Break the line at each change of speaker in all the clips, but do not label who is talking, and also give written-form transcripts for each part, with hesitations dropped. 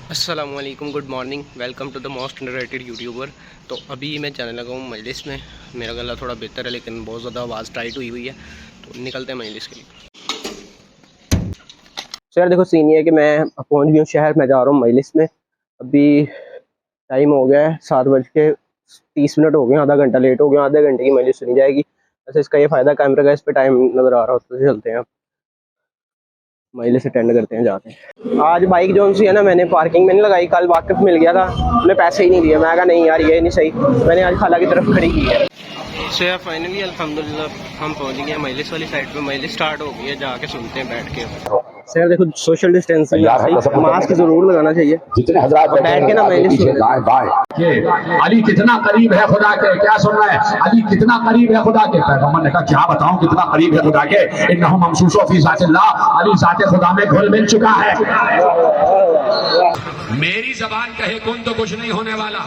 अस्सलाम वालेकुम, good morning, welcome to the most underrated YouTuber. तो अभी मैं जाने लगा हूँ मजलिस में। मेरा गला थोड़ा बेहतर है लेकिन बहुत ज़्यादा आवाज़ टाइट हुई है, तो निकलते हैं मजलिस के लिए। सर देखो सीन ये है कि मैं पहुँच गया हूँ शहर में, जा रहा हूँ मजलिस में। अभी टाइम हो गया है 7:30 हो गए, आधा घंटा लेट हो गया। आधे घंटे की मजलिस सुनी जाएगी। वैसे इसका ये फ़ायदा कैमरे का, इस पर टाइम नज़र आ रहा होता है। चलते हैं मजलिस अटेंड करते हैं जाते हैं। आज बाइक जो सी है ना, मैंने पार्किंग में नहीं लगाई। कल वाकिफ मिल गया था, उन्होंने पैसे ही नहीं दिए। मैं कहा नहीं यार ये नहीं सही, मैंने आज खाला की तरफ खड़ी की है। सो यार फाइनली अल्हम्दुलिल्लाह हम पहुंच गए मजलिस वाली साइड पे। मजलिस स्टार्ट हो गई है, जाके सुनते हैं बैठ के। सर देखो सोशल डिस्टेंसिंग, मास्क जरूर लगाना चाहिए।
जितने हजरात
बैठ के ना मजलिस
दाएं बाएं, अली कितना करीब है खुदा के। क्या सुन रहे हैं? अली कितना करीब है खुदा के। पैगंबर ने कहा क्या बताऊं कितना करीब है खुदा के। इन्नहु ममसूसो फी ज़ातिल्लाह, अली ज़ाते खुदा में घुल मिल चुका है। मेरी जबान कहे कुन तो कुछ नहीं होने वाला,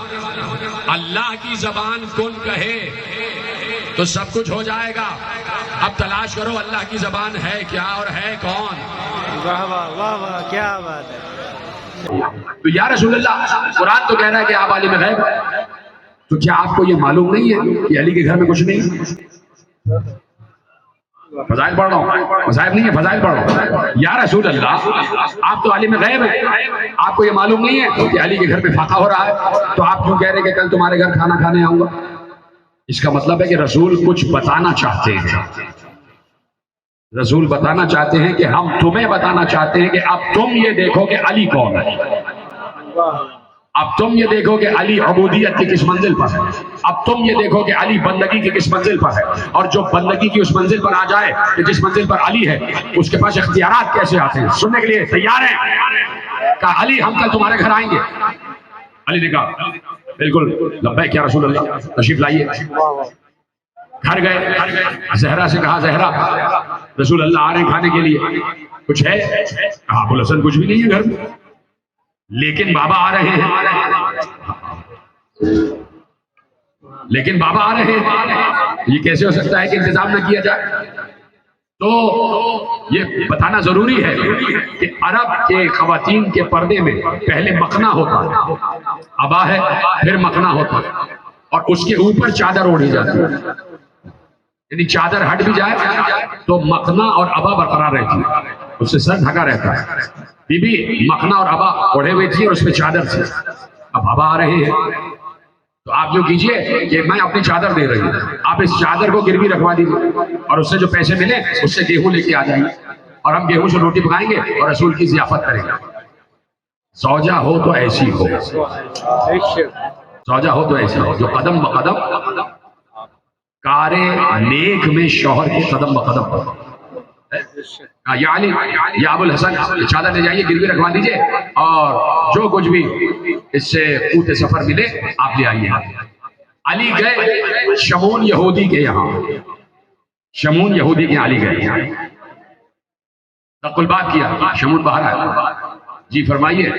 अल्लाह की जबान कुन कहे तो सब कुछ हो जाएगा। अब तलाश करो अल्लाह की जबान है क्या और है कौन।
वाह वाह वाह वाह, क्या बात है।
तो या रसूल अल्लाह, कुरान तो कह रहा है कि आप आलिम गैब, तो क्या आपको ये मालूम नहीं है कि अली के घर में कुछ नहीं? फजाइल पढ़ रहा हूँ, मसाइब नहीं है, फजाइल पढ़ रहा हूँ। या रसूल अल्लाह, आप तो आलिम गैब है, आपको ये मालूम नहीं है कि अली के घर में फाका हो रहा है, तो आप क्यों कह रहे हैं कि कल तुम्हारे घर खाना खाने आऊंगा? इसका मतलब है कि रसूल कुछ बताना चाहते हैं। रसूल बताना चाहते हैं कि हम तुम्हें बताना चाहते हैं कि अब तुम ये देखो कि अली कौन है। अब तुम ये देखो कि अली अबूदियत की किस मंजिल पर है। अब तुम ये देखो कि अली बंदगी की किस मंजिल पर है। और जो बंदगी की उस मंजिल पर आ जाए कि जिस मंजिल पर अली है, उसके पास इख्तियारात कैसे आते हैं। सुनने के लिए तैयार हैं? कहा अली हम कल तुम्हारे घर आएंगे। अली ने कहा बिल्कुल लब्बैक या रसूल अल्लाह, तशरीफ लाइए। घर गए, जहरा से कहा जहरा रसूल अल्लाह आ रहे हैं खाने के लिए, कुछ है? कहा अबुल हसन कुछ भी नहीं है घर में, लेकिन बाबा आ रहे हैं। लेकिन बाबा आ रहे हैं, ये कैसे हो सकता है कि इंतजाम न किया जाए? तो ये बताना जरूरी है कि अरब के खवातीन के पर्दे में पहले मखना होता है, अबा है, फिर मखना होता है, और उसके ऊपर चादर ओढ़ी जाती है। यदि चादर हट भी जाए तो मखना और अबा बरकरार रहती है, उससे सर ढका रहता है। बीबी मखना और अबा ओढ़े हुए थी और उसमें चादर थी। अब बाबा आ रहे हैं तो आप जो कीजिए कि मैं अपनी चादर दे रही हूँ, आप इस चादर को गिरवी रखवा दीजिए और उससे जो पैसे मिले उससे गेहूं लेके आ जाइए, और हम गेहूं से रोटी पकाएंगे और रसूल की जियाफत करेंगे। सौजा हो तो ऐसी हो, सौजा हो तो ऐसी हो जो कदम ब कदम कारे नेक में शौहर के कदम ब कदम। या अली या अबुल हसन, चादर ले जाइए, गिरवी रखवा दीजिए, और जो कुछ भी इससे ऊते सफर मिले आप ले आइए। अली गए शमून यहूदी के यहाँ, शमून यहूदी के अली गए, तकुल बात किया। शमून बाहर आया, जी फरमाइए।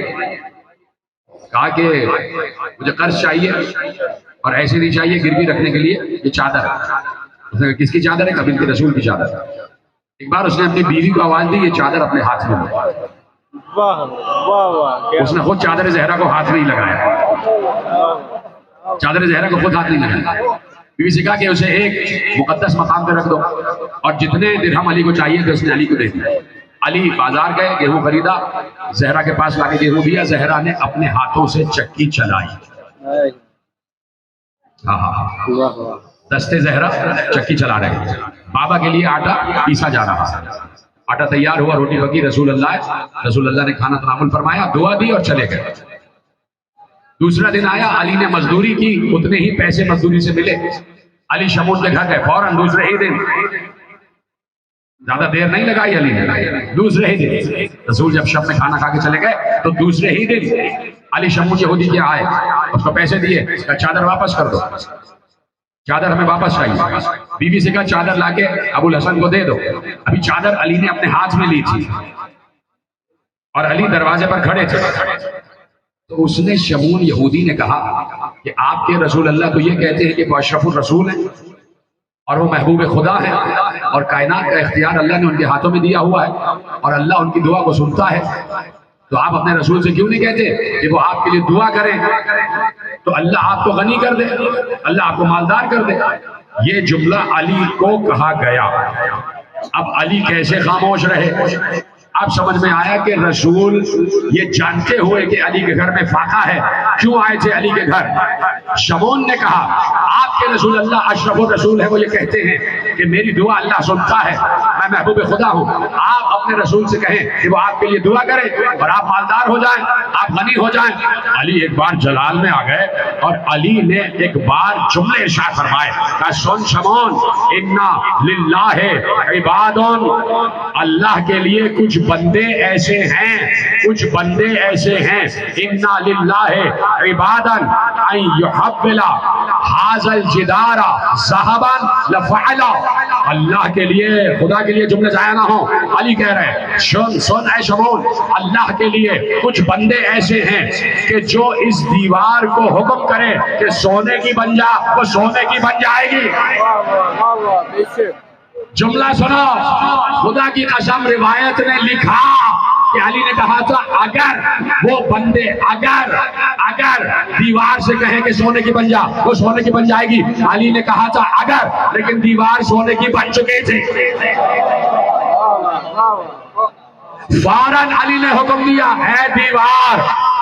कहा कि मुझे कर्ज चाहिए और ऐसे नहीं चाहिए गिरवी रखने के लिए, ये चादर है। उसने किसकी चादर है? कभी के रसूल की चादर। एक बार उसने अपनी बीवी को आवाज दी, ये चादर अपने हाथ में।
वाह वाह वाह,
उसने खुद चादर जहरा को हाथ नहीं लगाया, चादर जहरा को खुद हाथ नहीं लगाया। बीवी से कहा कि उसे एक मुकद्दस मकाम पे रख दो, और जितने दिरहम अली को चाहिए थे उसने अली को दे दिया। अली बाजार गए, गेहूं खरीदा, जहरा के पास लाके गेहूं दिया। जहरा ने अपने हाथों से चक्की चलाई। हाँ, दस्ते जहरा चक्की चला रहे। बाबा के लिए आटा पीसा जा रहा, आटा तैयार हुआ, रोटी पकी, रसूल अल्लाह ने खाना तनामुल फरमाया, दुआ दी और चले गए। दूसरा दिन आया, अली ने मजदूरी की, उतने ही पैसे मजदूरी से मिले। अली शमून के घर गए फौरन दूसरे ही दिन, ज्यादा देर नहीं लगाई अली ने, दूसरे ही दिन। रसूल जब शब में खाना खा के चले गए तो दूसरे ही दिन अली शमून यहूदी के आए, उसको पैसे दिए, चादर वापस कर दो, चादर हमें वापस चाहिए। बीवी से कहा चादर लाके अबुल हसन को दे दो। अभी चादर अली ने अपने हाथ में ली थी और अली दरवाजे पर खड़े थे, तो उसने शमून यहूदी ने कहा कि आपके रसूल अल्लाह तो ये कहते हैं कि वो अशरफुल रसूल है और वो महबूब खुदा है, और कायनात का इख्तियार अल्लाह ने उनके हाथों में दिया हुआ है, और अल्लाह उनकी दुआ को सुनता है। تو آپ اپنے رسول سے کیوں نہیں کہتے کہ وہ آپ کے لیے دعا کریں تو اللہ آپ کو غنی کر دے، اللہ آپ کو مالدار کر دے؟ یہ جملہ علی کو کہا گیا۔ اب علی کیسے خاموش رہے؟ اب سمجھ میں آیا کہ رسول یہ جانتے ہوئے کہ علی کے گھر میں فاقہ ہے کیوں آئے تھے علی کے گھر۔ شمعون نے کہا آپ کے رسول اللہ اشرف الرسول ہے، وہ یہ کہتے ہیں کہ میری دعا اللہ سنتا ہے، میں محبوب خدا ہوں، آپ اپنے رسول سے کہیں کہ وہ آپ کے لیے دعا کریں اور آپ مالدار ہو جائیں، آپ غنی ہو جائیں۔ علی ایک بار جلال میں آ گئے اور علی نے ایک بار جملے ارشاد فرمائے، کہا سن شمعون، انا للہ عباد، اللہ کے لیے کچھ بندے ایسے ہیں، کچھ بندے ایسے ہیں، انا للہ عبادا ان یحول ھذا الجدار ذهبا لفعلا، اللہ کے لیے، خدا کے لیے جملے ضائع نہ ہوں۔ علی کہہ رہے ہیں سن اے شمعون، اللہ کے لیے کچھ بندے ایسے ہیں کہ جو اس دیوار کو حکم کرے کہ سونے کی بن جا، وہ سونے کی بن جائے گی۔ جملہ سنو، خدا کی قسم روایت نے لکھا کہ علی نے کہا تھا اگر وہ بندے اگر دیوار سے کہیں کہ سونے کی بن جا، وہ سونے کی بن جائے گی۔ علی نے کہا تھا اگر، لیکن دیوار سونے کی بن چکی تھی۔ فوراً علی نے حکم دیا، اے دیوار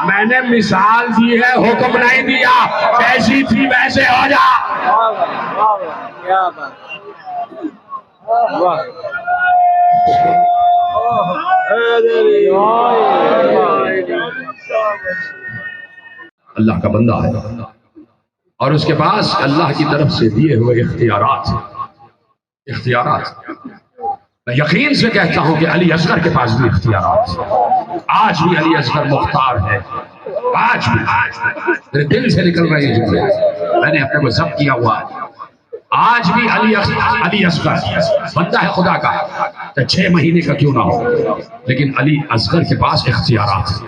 میں نے مثال دی ہے، حکم نہیں دیا، جیسی تھی ویسے ہو جا۔ اللہ کا بندہ ہے اور اس کے پاس اللہ کی طرف سے دیے ہوئے اختیارات۔ میں یقین سے کہتا ہوں کہ علی اصغر کے پاس بھی اختیارات، آج بھی علی اصغر مختار ہے، آج بھی میرے دل سے نکل رہے ہیں جملے، میں نے اپنے کو ضبط کیا ہوا ہے۔ آج بھی علی اصغر بندہ ہے خدا کا، چاہے 6 مہینے کا کیوں نہ ہو، لیکن علی اصغر کے پاس اختیارات ہیں۔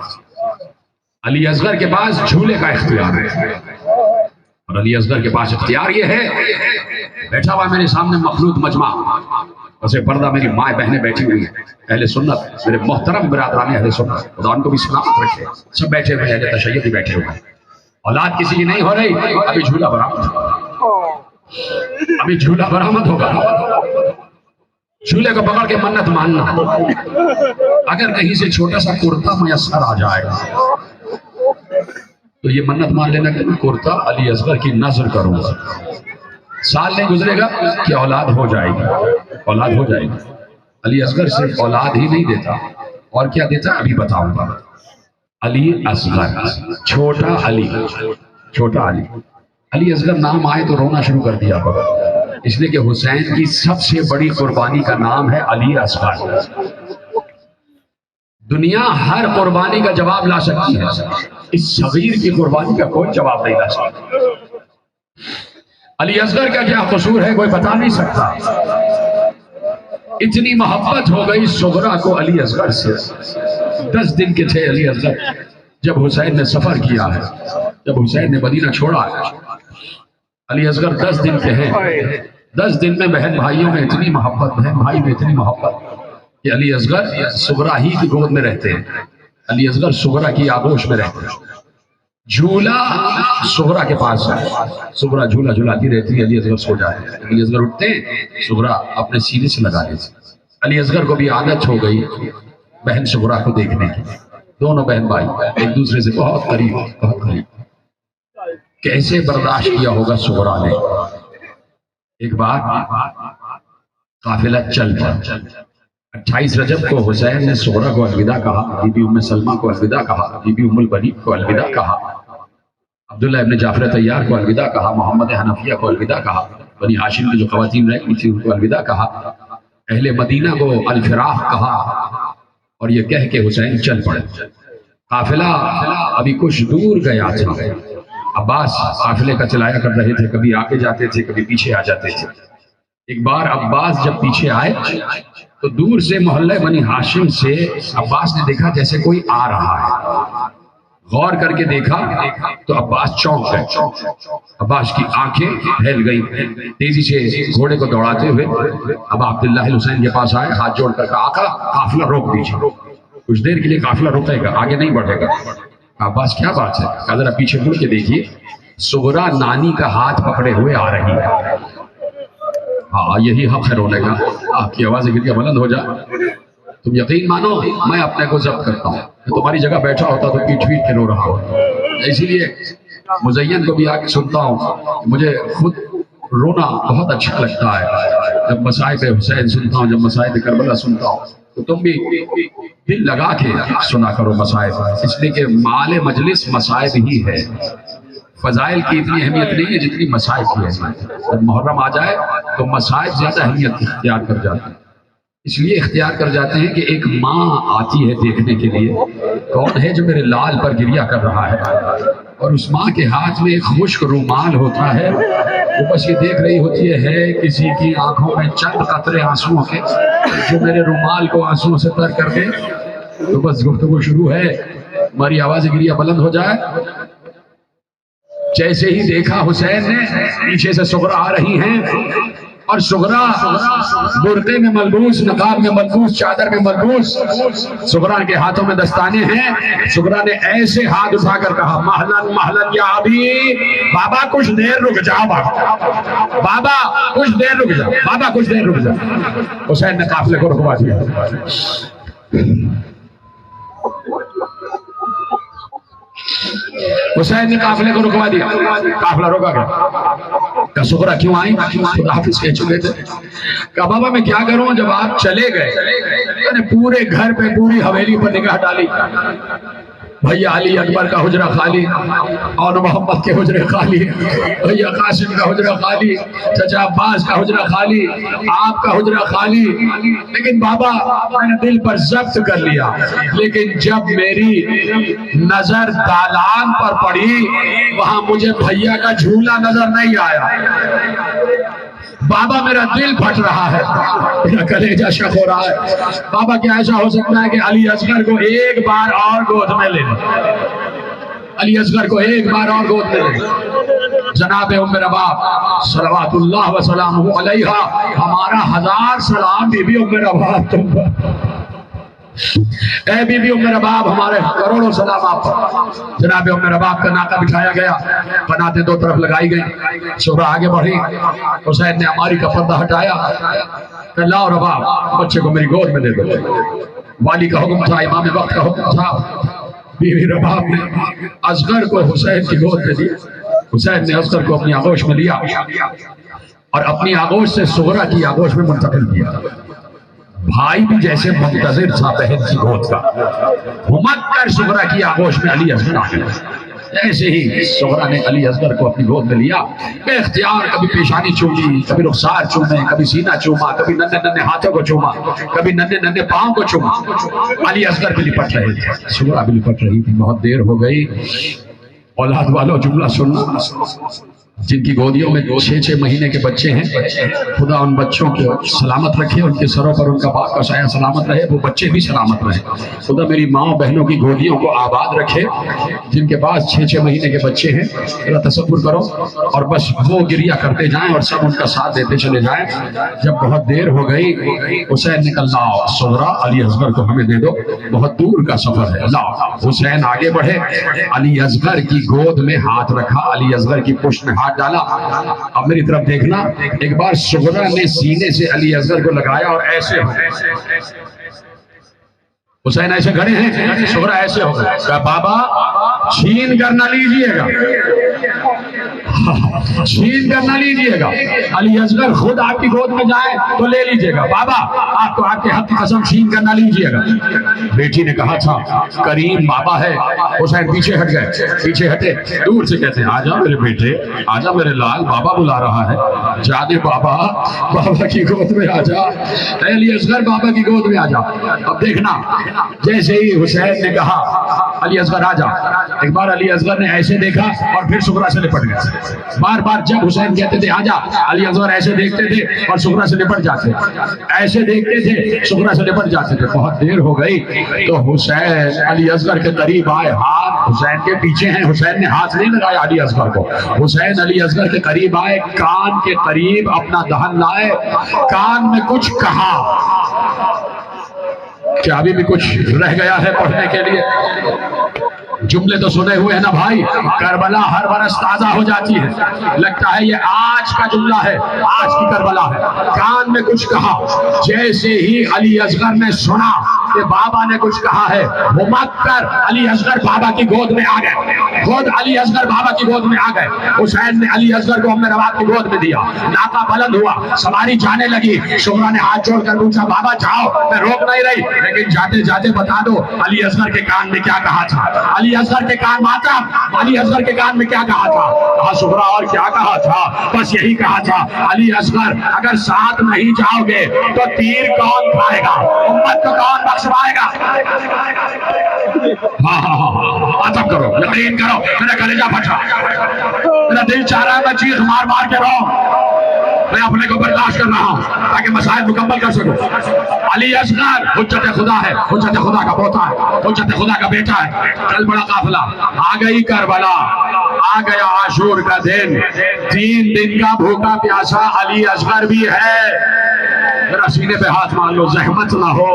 علی اصغر کے پاس جھولے کا اختیار ہے، اور علی اصغر کے پاس اختیار یہ ہے، بیٹھا ہوا میرے سامنے مخلوط مجمع، ویسے پردہ میری مائیں بہنیں بیٹھی ہوئی ہیں، اہل سنت، میرے محترم برادران اہل سنت، خدا ان کو بھی سلامت رکھے، سب بیٹھے ہوئے، اہل تشیع بھی بیٹھے ہوئے۔ اولاد کسی کی نہیں ہو رہی، ابھی جھولا برآمد ہوگا، جھولے کو پکڑ کے منت ماننا۔ اگر کہیں سے چھوٹا سا کرتا میسر آ جائے تو یہ منت مان لینا کہ میں کرتا علی اصغر کی نظر کروں گا، سال نہیں گزرے گا کہ اولاد ہو جائے گی۔ علی اصغر صرف اولاد ہی نہیں دیتا، اور کیا دیتا ابھی بتاؤں گا۔ علی اصغر، چھوٹا علی، علی اصغر نام آئے تو رونا شروع کر دیا، اس لیے کہ حسین کی سب سے بڑی قربانی کا نام ہے علی اصغر۔ دنیا ہر قربانی کا جواب لا سکتی ہے، اس صغیر کی قربانی کا کوئی جواب نہیں لا سکتا۔ علی اصغر کا کیا قصور ہے کوئی بتا نہیں سکتا، اتنی محبت ہو گئی صغرا کو علی اصغر سے۔ 10 دن کے تھے علی اصغر جب حسین نے سفر کیا ہے، جب حسین نے مدینہ چھوڑا ہے، علی اصغر 10 دن کے ہیں۔ 10 دن میں بہن بھائیوں میں اتنی محبت، بہن بھائی میں اتنی محبت کہ علی اصغر صغرا ہی کی گود میں رہتے ہیں، علی اصغر صغرا کی آغوش میں رہتے ہیں۔ جھولا صغرا کے پاس ہے، صغرا جھولا جھولاتی رہتی ہے، علی اصغر سو جاتے ہیں، علی اصغر اٹھتے ہیں، صغرا اپنے سینے سے لگا لیتے۔ علی اصغر کو بھی عادت ہو گئی بہن صغرا کو دیکھنے کی، دونوں بہن بھائی ایک دوسرے سے بہت قریب۔ کیسے برداشت کیا ہوگا صغرا نے؟ ایک بار قافلہ چل پڑا، 28 رجب کو حسین نے صغرا کو الوداع کہا، بی بی ام سلمہ کو الوداع کہا، بی بی ام البنین کو الوداع کہا، عبداللہ ابن جعفر طیار کو الوداع کہا، محمد حنفیہ کو الوداع کہا، بنی ہاشم کی جو خواتین رہی تھیں ان کو الوداع کہا، اہل مدینہ کو الفراق کہا، اور یہ کہہ کے حسین چل پڑے۔ قافلہ ابھی کچھ دور گیا تھا، عباس قافلے کا چلایا کر رہے تھے، کبھی آگے جاتے تھے کبھی پیچھے آ جاتے تھے۔ ایک بار عباس جب پیچھے آئے تو دور سے محلہ بنی ہاشم سے عباس نے دیکھا جیسے کوئی آ رہا ہے، غور کر کے دیکھا تو عباس چونک گئے، عباس کی آنکھیں پھیل گئی، تیزی سے گھوڑے کو دوڑاتے ہوئے اب عبداللہ حسین کے پاس آئے، ہاتھ جوڑ کر کہا آقا قافلہ روک دیجیے۔ کچھ دیر کے لیے قافلہ رکے گا, آگے نہیں بڑھے گا. عباس کیا بات ہے؟ کہا ذرا پیچھے مڑ کے دیکھیے, صغرا نانی کا ہاتھ پکڑے ہوئے آ رہی ہے. ہاں یہی حق ہے رونے کا. آپ کی آواز گر کے بلند ہو جا. تم یقین مانو میں اپنے کو ضبط کرتا ہوں, تمہاری جگہ بیٹھا ہوتا تو پیٹ پیٹ کے رو رہا ہوتا. اسی لیے مزین کو بھی آ کے سنتا ہوں, مجھے خود رونا بہت اچھا لگتا ہے جب مصائب حسین سنتا ہوں, جب مصائب کربلا سنتا ہوں. تو تم بھی دل لگا کے سنا کرو مصائب, اس لیے کہ مال مجلس مصائب ہی ہے. فضائل کی اتنی اہمیت نہیں ہے جتنی مصائب کی اہمیت. جب محرم آ جائے تو مصائب زیادہ اہمیت اختیار کر جاتے ہیں. اس لیے اختیار کر جاتے ہیں کہ ایک ماں آتی ہے دیکھنے کے لیے, کون ہے جو میرے لال پر گریہ کر رہا ہے, اور اس ماں کے ہاتھ میں ایک خشک رومال ہوتا ہے. وہ بس یہ دیکھ رہی ہوتی ہے کسی کی آنکھوں میں چند قطرے آنسوؤں کے, جو میرے رومال کو آنسوؤں سے تر کر دے. تو بس گفتگو شروع ہے, ہماری آواز گریہ بلند ہو جائے. جیسے ہی دیکھا حسین نے, پیچھے سے صغرا آ رہی ہیں, اور صغرا برقعے میں ملبوس, نقاب میں ملبوس, چادر میں ملبوس. صغرا کے ہاتھوں میں دستانے ہیں. صغرا نے ایسے ہاتھ اٹھا کر کہا, مہلن مہلن یا ابھی, بابا کچھ دیر رک جاؤ, بابا کچھ دیر رک جاؤ, بابا کچھ دیر رک جاؤ. حسین نے قافلے کو رکوا دیا. حسین نے قافلے کو رکوا دیا, قافلہ روکا گیا. کہ صغرا کیوں آئی؟ خدا حافظ کہہ چکے تھے. کہا بابا میں کیا کروں, جب آپ چلے گئے میں نے پورے گھر پہ, پوری حویلی پر نگاہ ڈالی. بھیا علی اکبر کا حجرہ خالی, اور محمد کے حجرے خالی, بھیا قاسم کا حجرہ خالی, چچا عباس کا حجرہ خالی, آپ کا حجرہ خالی. لیکن بابا میں نے دل پر ضبط کر لیا, لیکن جب میری نظر دالان پر پڑی وہاں مجھے بھیا کا جھولا نظر نہیں آیا. بابا میرا دل پھٹ رہا ہے, میرا کلیجہ شک ہو رہا ہے. بابا کیا ایسا ہو سکتا ہے کہ علی اصغر کو ایک بار اور گود میں لے لیں, علی اصغر کو ایک بار اور گود میں لے لیں. جناب ام رباب صلوات اللہ وسلامہ علیہا, ہمارا 1000 سلام بی بی ام رباب تم پر. اے بی بی ام رباب ہمارے کروڑوں سلام آپ پر. جناب ام رباب کا ناکہ بٹھایا گیا, قناتیں دو طرف لگائی گئی. صغرا آگے بڑھی, حسین نے ہماری کا پردہ ہٹایا. کہ لاؤ رباب, بچے کو میری گود میں دے دو. والی کا حکم تھا, امام وقت کا حکم تھا. بی بی رباب نے اصغر کو حسین کی گود میں دیا. حسین نے اصغر کو اپنی آغوش میں لیا اور اپنی آغوش سے صغرا کی آغوش میں منتقل کیا. بھائی بھی جیسے منتظر تھا بہن کی گود کا, ہمت کر صغرا کی آغوش میں علی اصغر آ گیا. ایسے ہی صغرا نے علی اصغر کو اپنی گود میں لیا. بے اختیار کبھی پیشانی چومی, کبھی رخسار چومے, کبھی سینہ چوما, کبھی ننھے ننھے ہاتھوں کو چوما, کبھی ننھے ننھے پاؤں کو چوما. علی اصغر بھی لپٹ رہے تھے, صغرا بھی لپٹ رہی تھی. بہت دیر ہو گئی. اولاد والوں جملہ سننا, جن کی گودیوں میں 6 مہینے کے بچے ہیں, خدا ان بچوں کو سلامت رکھے, ان کے سروں پر ان کا پاک کا سایہ سلامت رہے, وہ بچے بھی سلامت رہے. خدا میری ماں بہنوں کی گودیوں کو آباد رکھے جن کے پاس 6 مہینے کے بچے ہیں. ذرا تصور کرو, اور بس وہ گریہ کرتے جائیں اور سب ان کا ساتھ دیتے چلے جائیں. جب بہت دیر ہو گئی, حسین نے کہا لاؤ صغرا علی اصغر کو ہمیں دے دو, بہت دور کا سفر ہے. لاؤ. حسین آگے بڑھے, علی اصغر کی گود میں ہاتھ رکھا, علی اصغر کی پشت میں ہاتھ ڈالا. اب میری طرف دیکھنا, ایک بار صغرا نے سینے سے علی اصغر کو لگایا اور ایسے ہو گئے. حسین ایسے کھڑے ہیں, صغرا ایسے ہو گئے. کہا بابا چھین کر نہ لیجئے گا, چھین کر نہ لیجئے گا. علی اصغر خود آپ کی گود میں جائے تو لے لیجئے گا, بابا آپ کو آپ کے حق کی قسم چھین کر نہ لیجئے گا. بیٹی نے کہا تھا کریم بابا ہے. حسین پیچھے ہٹ گئے, پیچھے ہٹے, دور سے کہتے ہیں آجا میرے بیٹے, آجا میرے لال, بابا بلا رہا ہے. جانے بابا, بابا کی گود میں آجا. علی اصغر بابا کی گود میں آجا. اب دیکھنا, جیسے ہی حسین نے کہا علی اصغر آجا, ایک بار علی اصغر نے ایسے دیکھا اور پھر صغرا سے لپٹ گئے. بار بار جب حسین کہتے تھے آجا, علی اصغر ایسے دیکھتے تھے اور صغرا سے لپٹ جاتے, ایسے دیکھتے تھے صغرا سے لپٹ جاتے تھے. بہت دیر ہو گئی تو حسین علی اصغر کے قریب آئے, ہاتھ حسین کے پیچھے ہیں. حسین نے ہاتھ نہیں لگایا علی اصغر کو. حسین علی اصغر کے قریب آئے, کان کے قریب اپنا دہن لائے, کان میں کچھ کہا. کیا ابھی بھی کچھ رہ گیا ہے پڑھنے کے لیے؟ جملے تو سنے ہوئے ہیں نا بھائی، کربلا ہر برس تازہ ہو جاتی ہے، لگتا ہے یہ آج کا جملہ ہے، آج کی کربلا ہے۔ کان میں کچھ کہا، جیسے ہی علی اصغر نے سنا کہ بابا نے کچھ کہا ہے، ہمک کر علی اصغر بابا کی گود میں آ گئے، خود علی اصغر بابا کی گود میں آ گئے۔ حسین نے علی اصغر کو ام روات کی گود میں دیا، ناکا بلند ہوا، سواری جانے لگی، شمرا نے ہاتھ جوڑ کر پوچھا بابا جاؤ، میں روک نہیں رہی، لیکن جاتے جاتے بتا دو علی اصغر کے کان میں کیا کہا تھا۔ علی اصغر کے کان ماتم، علی اصغر کے کان میں کیا کہا تھا؟ کہا شمرا اور کیا کہا تھا؟ بس یہی کہا تھا علی اصغر اگر ساتھ نہیں جاؤ گے تو تیر کون کھائے گا، امت کو کون بخشوائے گا؟ ہاں ہاں ہاں عطب کرو، یقین کرو، میرا کلیجہ پھٹا، میرا دل چاہ رہا ہے میں چیخ مار مار کے رہوں، میں اپنے کو برداشت کر رہا ہوں تاکہ مسائل مکمل کر سکوں۔ علی اصغر حجت خدا ہے، حجت خدا کا پوتا ہے، حجت خدا کا بیٹا ہے۔ چل بڑا قافلہ، آ گئی کربلا، آ گیا عاشور کا دن، 3 دن کا بھوکا پیاسا علی اصغر بھی ہے۔ میرا سینے پہ ہاتھ مان لو، زحمت نہ ہو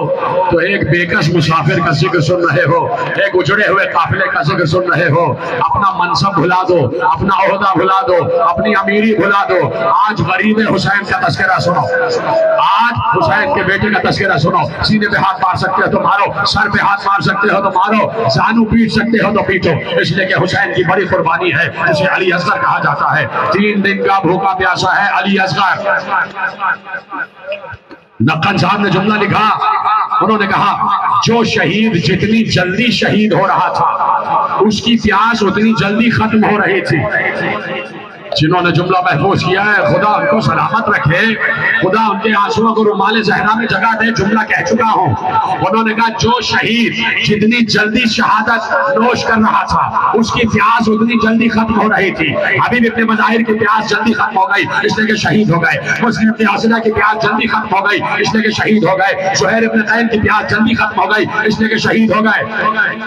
تو ایک بےکس مسافر کا ذکر سن رہے ہو، ایک اجڑے ہوئے قافلے کا ذکر سن رہے ہو، اپنا منصب بھلا دو، اپنا عہدہ بھلا دو، اپنی امیری بھلا دو، آج غریب حسین کا تذکرہ سنو، آج حسین کے بیٹے کا تذکرہ سنو۔ سینے پہ ہاتھ مار سکتے ہو تو مارو، سر پہ ہاتھ مار سکتے ہو تو مارو، زانو پیٹ سکتے ہو تو پیٹو، اس لیے کہ حسین کی بڑی قربانی ہے، اسے علی اصغر کہا جاتا ہے۔ 3 دن کا بھوکا پیاسا ہے علی اصغر۔ نقن صاحب نے جملہ لکھا، انہوں نے کہا جو شہید جتنی جلدی شہید ہو رہا تھا اس کی پیاس اتنی جلدی ختم ہو رہی تھی۔ جنہوں نے جملہ محفوظ کیا ہے خدا ان کو سلامت رکھے، خدا ان کے آنسوؤں کو رومال زہرا میں جگہ دے۔ جملہ کہہ چکا ہوں، انہوں نے کہا جو شہید جتنی جلدی شہادت نوش کر رہا تھا اس کی پیاس اتنی جلدی ختم ہو رہی تھی۔ حبیب ابن مظاہر کی پیاس جلدی ختم ہو گئی اس لیے کہ شہید ہو گئے، مسلم ابن عاصلہ کی پیاس جلدی ختم ہو گئی اس لیے کہ شہید ہو گئے، زہیر ابن قین کی پیاس جلدی ختم ہو گئی اس لیے کہ شہید ہو گئے۔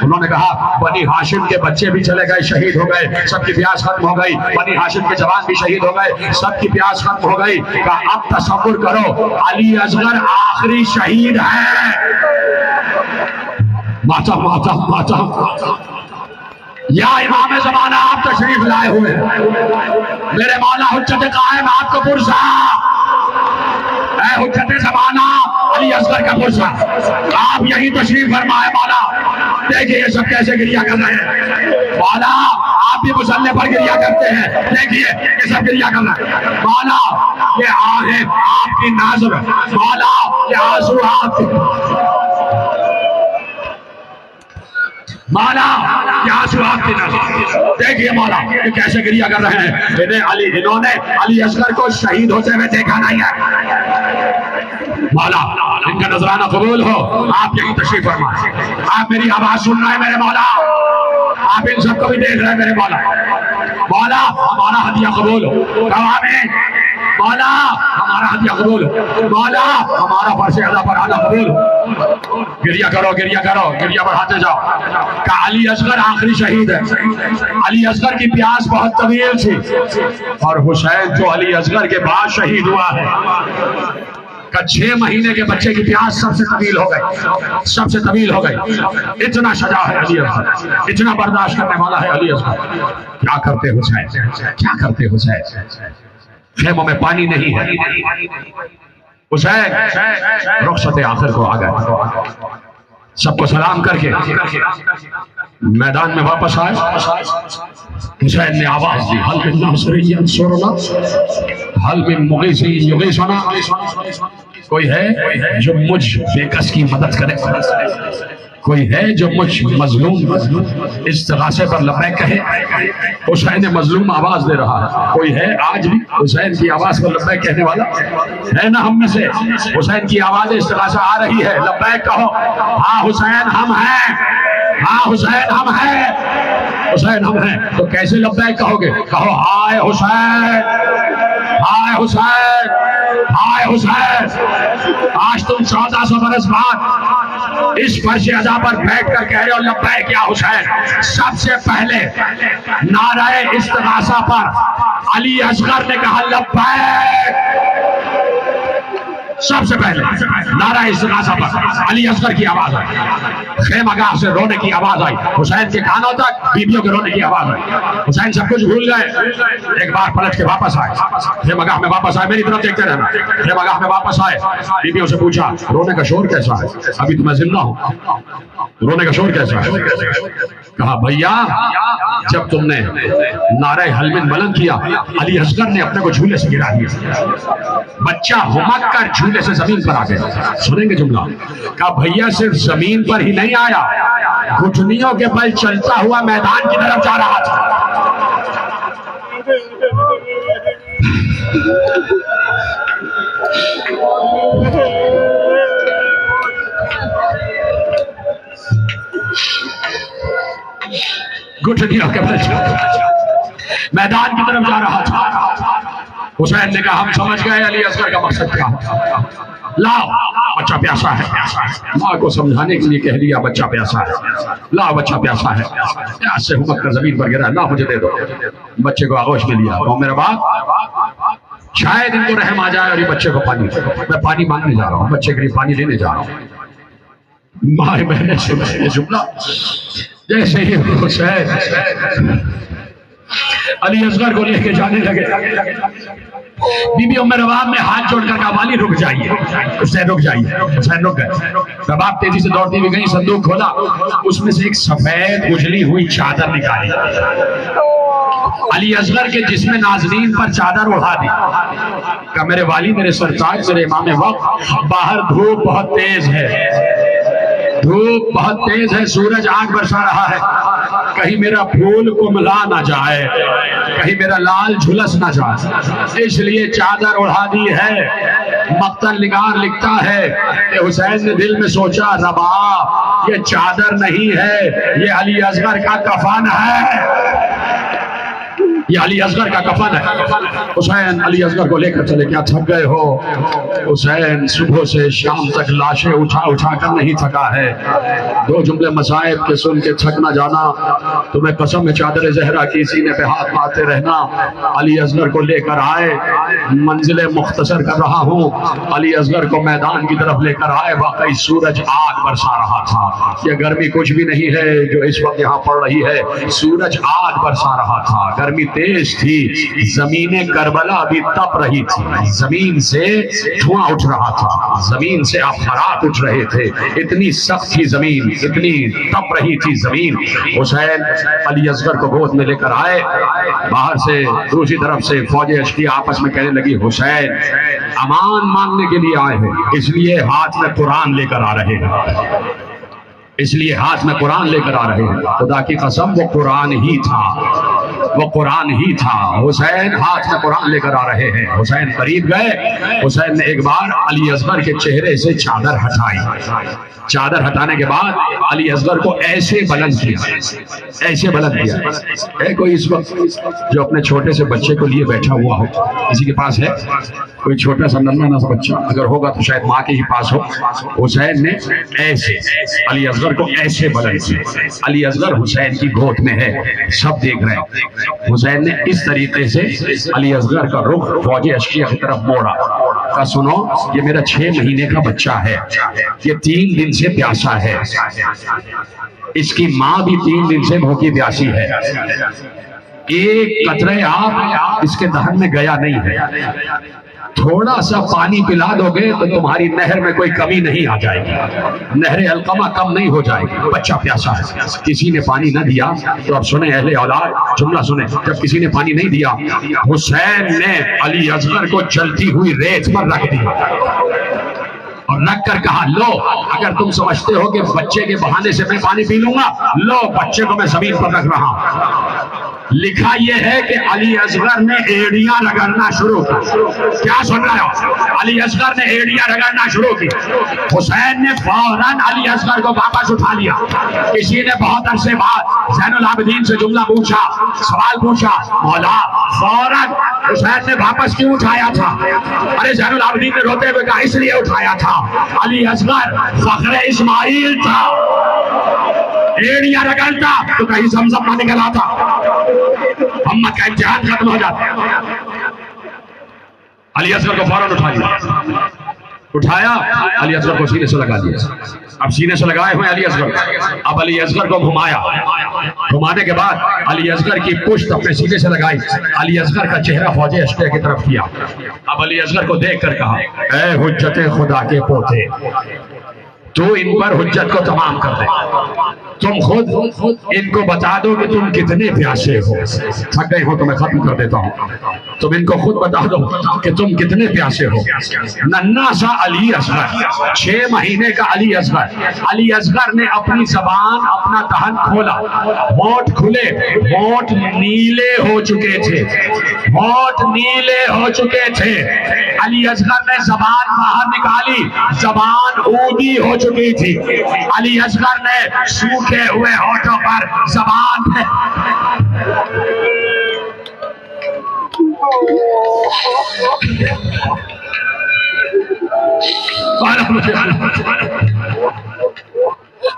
انہوں نے کہا بنی ہاشم کے بچے بھی چلے گئے، شہید ہو گئے، سب کی پیاس ختم ہو گئی، بنی ہاشم کے جوان بھی شہید ہو گئے، سب کی پیاس ختم ہو گئی۔ کہا اب تصور کرو علی اصغر آخری شہید ہے۔ ماتم ماتم ماتم، یا امام زمانہ آپ تشریف لائے ہوئے ہیں، میرے مولا حجت قائم آپ کو پرسا، اے حجت زمانہ علی اصغر کا پرسا، آپ یہی تشریف فرمائے مولا۔ دیکھیے یہ سب کیسے گریہ کر رہے ہیں، مولا آپ بھی مسلح پر گریہ کرتے ہیں، دیکھیے یہ سب گریہ کر رہے ہیں، مولا یہ آہیں آپ کی نظر، مولا یہ آنسو آپ کی، مولا یہ آنسو آپ کی نظر، دیکھیے مولا یہ کیسے گریہ کر رہے ہیں۔ انہوں نے علی اصغر کو شہید ہوتے ہوئے دیکھا نہیں ہے، مولا ان کا نظرانہ قبول ہو، آپ یہی تشریف فرمائیں، آپ میری آواز سن رہے ہیں میرے مولا، آپ ان سب کو بھی دیکھ رہے ہیں میرے مولا، مولا ہمارا ہدیہ قبول ہو، آمین، مولا ہمارا ہدیہ قبول ہو، مولا ہمارا فرض ادا پر ادا قبول ہو۔ گریہ کرو گریہ کرو، گریہ بڑھاتے جاؤ۔ کہ علی اصغر آخری شہید ہے، علی اصغر کی پیاس بہت طویل تھی، اور حسین جو علی اصغر کے بعد شہید ہوا ہے کا 6 مہینے کے بچے کی پیاس سب سے طویل ہو گئی، سب سے طویل ہو گئی۔ اتنا شجاع ہے علی اصغر، اتنا برداشت کرنے والا ہے علی اصغر۔ کیا کرتے حسین، کیا کرتے حسین، خیموں میں پانی نہیں ہے، حسین رخصت آخر کو آ گئے، سب کو سلام کر کے میدان میں واپس آئے۔ حسین نے آواز دی حل من ناصر ینصرنا، حل من مغیث یغیثنا، کوئی ہے جو مجھ بے کس کی مدد کرے، کوئی ہے جو مجھ مظلوم استغاثے پر لبیک کہے۔ حسین مظلوم آواز دے رہا ہے، کوئی ہے آج بھی حسین کی آواز پر لبیک کہنے والا ہے نا؟ ہم میں سے حسین کی آواز استغاثہ آ رہی ہے، لبیک کہو، ہاں حسین ہم ہیں، ہاں حسین ہم ہیں، حسین ہم ہیں۔ تو کیسے لبیک کہو گے؟ کہو ہائے حسین، ہائے حسین، ہائے حسین۔ آج تم 1400 برس بعد اس فرش ادا پر بیٹھ کر کہہ رہے ہو لبیک یا حسین۔ سب سے پہلے نعرہ استغاثہ پر علی اصغر نے کہا لبیک، सबसे पहले नारा इस्तिगासा पर अली असगर की आवाज आई, खेमगाह से रोने की आवाज आई, हुसैन के कानों तक बीबियों के रोने की आवाज आई। हुसैन सब कुछ भूल गए, एक बार पलट के वापस आए, खेमगाह में वापस आए, मेरी तरफ देखते रहना। खेमगाह में वापस आए, बीबियों से पूछा रोने का शोर कैसा है, अभी तो मैं जिंदा हूं, रोने का शोर कैसा है? कहा भैया जब तुमने नारे हलमिन बुलंद किया, अली असगर ने अपने को झूले से गिरा दिया, बच्चा हुमक कर झूले से जमीन पर आ गया। सुनेंगे जुमला? कहा भैया सिर्फ जमीन पर ही नहीं आया, घुटनियों के बल चलता हुआ मैदान की तरफ जा रहा था। घुटनियों के बल मैदान की तरफ जा रहा था। हुसैन ने कहा हम समझ गए अली असगर का मकसद क्या है, लाओ बच्चा प्यासा है। माँ को समझाने के लिए कह दिया बच्चा प्यासा है, लाओ बच्चा प्यासा है। प्यास से हुमक कर जमीन पर गिरा, ला मुझे दे दो। बच्चे को आगोश में लिया, तो मेरा बाप शायद इनको रहम आ जाए और ये बच्चे को पानी, मैं पानी मांगने जा रहा हूँ, बच्चे के लिए पानी लेने जा रहा हूँ। माँ बहने से जुमला जैसे ही हुसैन अली असगर को लेके जाने लगे, बीबी उम्मे रबाब ने हाथ जोड़कर कहा वाली रुक जाइए, हुसैन रुक जाइए। हुसैन रुक गए, रबाब तेजी से दौड़ती हुई गई, संदूक खोला, उसमें से एक सफेद उजली हुई चादर निकाली, अली असगर के जिस्म नाज़रीन पर चादर उड़ा दी। कहा मेरे वाली, मेरे सरताज, मेरे इमाम वक्त, बाहर धूप बहुत तेज है, धूप बहुत तेज है, सूरज आग बरसा रहा है, कहीं मेरा फूल कुमला ना जाए, कहीं मेरा लाल झुलस ना जाए, इसलिए चादर उड़ा दी है। मक्तल निगार लिखता है कि हुसैन ने दिल में सोचा रबाब ये चादर नहीं है, ये अली असगर का कफन है, ये अली असगर का कफन है। हुसैन अली असगर को लेकर चले, क्या थक गए हो? हुसैन सुबह से शाम तक लाशें उठा उठा कर नहीं थका है, दो जुमले मसाइब के सुन के थक ना जाना, तुम्हें कसम है चादर जहरा की सीने पे हाथ मारते रहना। अली असगर को लेकर आए, मंजिले मुख्तसर कर रहा हूँ, अली असगर को मैदान की तरफ लेकर आए, वाकई सूरज आग बरसा रहा था। ये गर्मी कुछ भी नहीं है जो इस वक्त यहाँ पड़ रही है, सूरज आग बरसा रहा था, गर्मी तेज थी, जमीने करबला अभी तप रही थी, जमीन से धुआं उठ रहा था, जमीन से आफरात उठ रहे थे, इतनी सख्त थी जमीन, इतनी तप रही थी जमीन। हुसैन अली असगर को गोद में लेकर आए, बाहर से दूसरी तरफ से फौज अश्किया आपस में कहने लगी हुसैन अमान मांगने के लिए आए हैं, इसलिए हाथ में कुरान लेकर आ रहे हैं, इसलिए हाथ में कुरान लेकर आ रहे हैं। खुदा की कसम वो कुरान ही था, वो कुरान ही था। हुसैन हाथ में कुरान लेकर आ रहे हैं, हुसैन करीब गए, हुसैन ने एक बार अली असगर के चेहरे से चादर हटाई, चादर हटाने के बाद अली असगर को ऐसे बुलंद किया, ऐसे बुलंद किया। है कोई इस वक्त जो अपने छोटे से बच्चे को लिए बैठा हुआ हो? किसी के पास है कोई छोटा सा नन्हा सा बच्चा? अगर होगा तो शायद माँ के ही पास हो। हुसैन ने ऐसे अली असगर को ऐसे बुलंद किया, अली असगर हुसैन की गोद में है, सब देख रहे हैं। हुसैन ने इस तरीके से अली असगर का रुख फौज अश्किया की तरफ मोड़ा, का सुनो ये मेरा 6 महीने का बच्चा है, ये 3 दिन से प्यासा है, इसकी माँ भी 3 दिन से भूखी प्यासी है, एक कतरे आप इसके दहन में गया नहीं है, थोड़ा सा पानी पिला दोगे तो तुम्हारी नहर में कोई कमी नहीं आ जाएगी, नहरे अलकमा कम नहीं हो जाएगी, बच्चा प्यासा है। किसी ने पानी न दिया तो अब सुने अहले औलाद, जुमला सुने, जब किसी ने पानी नहीं दिया, हुसैन ने अली असगर को जलती हुई रेत पर रख दिया और रख कर कहा लो, अगर तुम समझते हो कि बच्चे के बहाने से मैं पानी पी लूंगा, लो बच्चे को मैं जमीन पर रख रहा हूं। लिखा यह है कि अली असगर ने एड़ियां रगड़ना शुरू की। क्या सुन रहे हो? अली असगर ने एड़ियां रगड़ना शुरू की। हुसैन ने फौरन अली असगर को वापस उठा लिया। किसी ने बहुत अरसे बाद ज़ैनुल आबिदीन से जुमला पूछा, सवाल पूछा, मौला फौरन हुसैन ने वापस क्यों उठाया था? अरे ज़ैनुल आबिदीन ने रोते हुए कहा इसलिए उठाया था, अली असगर फख्र इस्माइल था, एड़ियां रगड़ता तो कहीं ज़मज़म न निकल आता, मोहम्मद का इम्तिहान खत्म हो जाता। अली असगर को फौरन उठा लिया। उठाया, अली असगर को सीने से लगा दिया। अब सीने से लगाए हुए अली असगर, अब अली असगर को घुमाया, घुमाने के बाद अली असगर की पुश्त अपने सीने से लगाई, अली असगर का चेहरा फौज अशकिया की तरफ किया। अब अली असगर को देख कर कहा, ऐ हुज्जत खुदा के पोते, तू इन पर हुज्जत को तमाम कर दे, तुम खुद इनको बता दो कि तुम कितने प्यासे हो। थक गए हो तो मैं खत्म कर देता हूँ, तुम इनको खुद बता दो कि तुम कितने प्यासे हो। नन्ना सा अली असगर, 6 महीने का अली असगर, अली असगर ने अपनी जबान, अपना दहन खोला, होंठ खुले, होंठ नीले हो चुके थे, होंठ नीले हो चुके थे। अली असगर ने जबान बाहर निकाली, जबान ऊदी हो चुकी थी। अली असगर ने सूखे हुए होठों पर जबान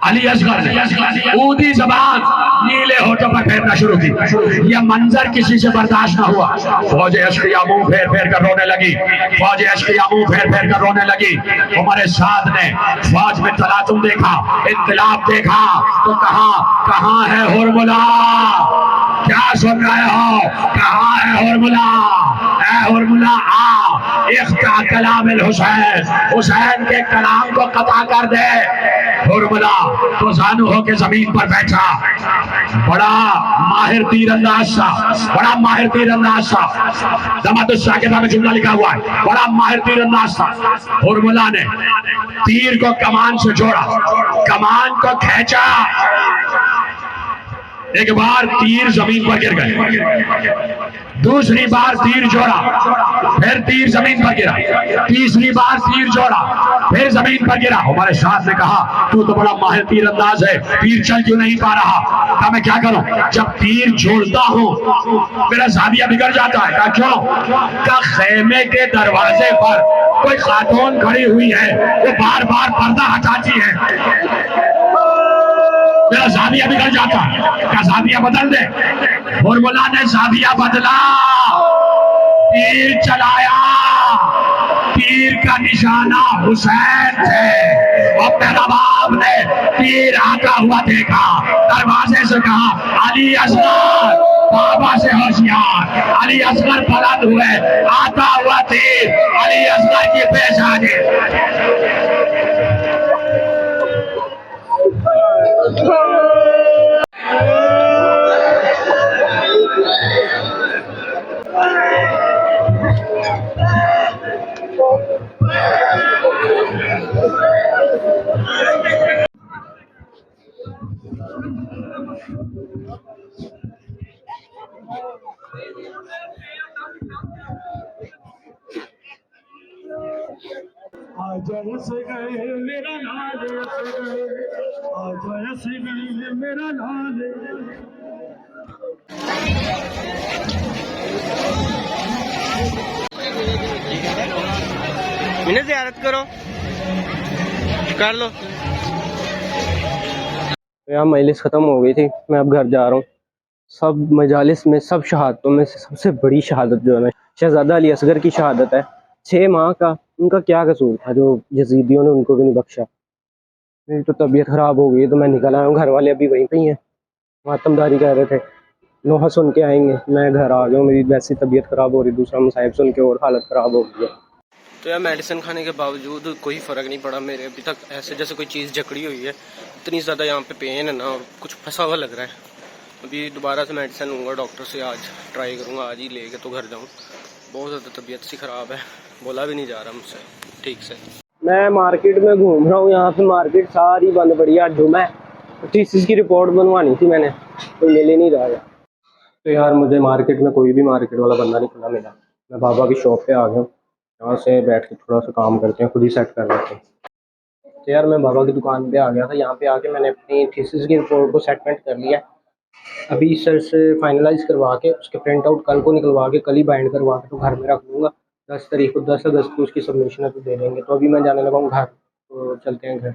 अली असगर ने ऊदी जबान नीले होठों पर फेरना शुरू की। यह मंजर किसी से बर्दाश्त न हुआ। फौज अशकिया मुंह फेर फेर कर रोने लगी, फौज अशकिया मुंह फेर फेर कर रोने लगी। उमर साद ने फौज में तलातुम देखा, इत्तिलाफ देखा तो कहाँ है हुरमुला, क्या सुन रहे हो, कहाँ है हुरमुला, ऐ हुरमुला आ, इख्ता कलाम हुसैन, हुसैन के कलाम को कता कर दे। हुरमुला तो जानू हो के जमीन पर बैठा, बड़ा माहिर तीरंदाज था, बड़ा माहिर तीरंदाज था। दमादुस्शाह के नाम में जुमला लिखा हुआ है, बड़ा माहिर तीरंदाज था। हुरमुला ने तीर को कमान से जोड़ा, कमान को खींचा, एक बार तीर जमीन पर गिर गए, दूसरी बार तीर जोड़ा, फिर तीर जमीन पर गिरा, तीसरी बार तीर जोड़ा, फिर जमीन पर गिरा। हमारे साथ ने कहा, तू तो बड़ा माहिर तीरंदाज है, तीर चल क्यों नहीं पा रहा? कहा मैं क्या करूं, जब तीर जोड़ता हूं मेरा जाविया बिगड़ जाता है। कहा क्यों? कहा खेमे के दरवाजे पर कोई खातून खड़ी हुई है, वो बार बार पर्दा हटाती है, मेरा जाविया बिगड़ जाता है। क्या जाविया बदल दे? हुरमुला ने जाविया बदला, तीर चलाया, तीर का निशाना हुसैन थे। और मेरा बाप ने तीर आता हुआ देखा, दरवाजे से कहा, अली असगर, बाबा से होशियार। अली असगर बुलंद हुए, आता हुआ तीर अली असगर की पेशानी।
आजा से गए मेरा लाल से गए, आजा से गए मेरा लाल।
इन्हें ज़ियारत करो, कर लो। यहाँ मजलिस ख़त्म हो गई थी, मैं अब घर जा रहा हूँ। सब मजालिस में, सब शहादतों में से सबसे बड़ी शहादत जो है ना, शहजादा अली असगर की शहादत है। 6 माह का उनका क्या कसूर था जो यजीदियों ने उनको भी नहीं बख्शा। मेरी तो तबीयत ख़राब हो गई तो मैं निकल आया हूँ, घर वाले अभी वहीं पे ही हैं, मातमदारी कह रहे थे, नोहा सुन के आएंगे। मैं घर आ गया हूँ, मेरी वैसी तबीयत ख़राब हो रही, दूसरा मसाइब सुन के और हालत ख़राब हो गई है। तो यार मेडिसिन खाने के बावजूद कोई फ़र्क नहीं पड़ा मेरे, अभी तक ऐसे जैसे कोई चीज़ जकड़ी हुई है। इतनी ज़्यादा यहाँ पे पेन है ना, और कुछ फंसा हुआ लग रहा है। अभी दोबारा से मेडिसिन लूँगा डॉक्टर से, आज ट्राई करूँगा आज ही लेके तो घर जाऊँ। बहुत ज़्यादा तबीयत सी ख़राब है, बोला भी नहीं जा रहा मुझसे ठीक से। मैं मार्केट में घूम रहा हूँ, यहाँ पे मार्केट सारी बंद पड़ी है। जुम्मे थीसिस की रिपोर्ट बनवानी थी मैंने, तो मिल ही नहीं रहा है। तो यार मुझे मार्केट में कोई भी मार्केट वाला बंदा नहीं खुला मिला। मैं बाबा की शॉप पे आ गया हूँ, यहाँ से बैठ के थोड़ा सा काम करते हैं, खुद ही सेट कर लेते हैं। तो यार मैं बाबा की दुकान पे आ गया था, यहाँ पे आके मैंने अपनी थीसिस की रिपोर्ट को सेटमेंट कर लिया। अभी सर से फाइनलाइज करवा के उसके प्रिंट आउट कल को निकलवा के कल ही बाइंड करवा के तो घर में रख दूँगा। 10 तारीख को 10 अगस्त को उसकी सबमिशन है तो दे देंगे। तो अभी मैं जाने लगा हूँ घर, तो चलते हैं घर।